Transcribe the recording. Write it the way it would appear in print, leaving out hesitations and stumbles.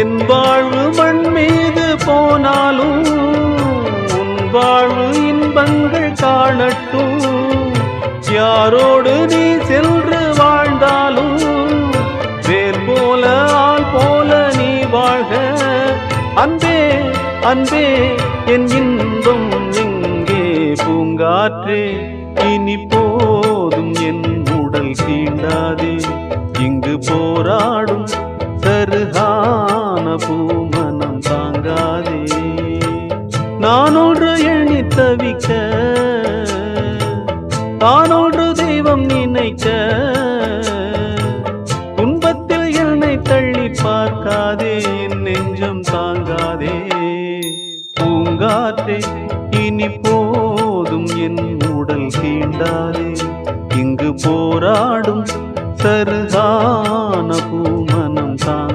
என் வாழ்வு மண் மீது போனாலும் உன் வாழ்வு இன்பங்கள் காணட்டும். யாரோடு நீ சென்று வாழ்ந்தாலும் வேர் போல ஆள் போல நீ வாழ்க. அன்பே அன்பே என் இன்பம் எங்கே பூங்காற்றே, இனி போதும் என் உடல் தீண்டாதே. இங்கு போராடும் சருகான பூமனம் தாங்காதே. நான் ஒன்று எண்ணி தவிக்க, தான் ஒன்று தெய்வம் நினைக்க. துன்பத்தில் என்னை தள்ளி பார்க்காதே, என் நெஞ்சம் தாங்காதே. பூங்காற்றே இனி போதும் என் உடல் தீண்டாதே. இங்கு போராடும் சருகான பூமனம் தான்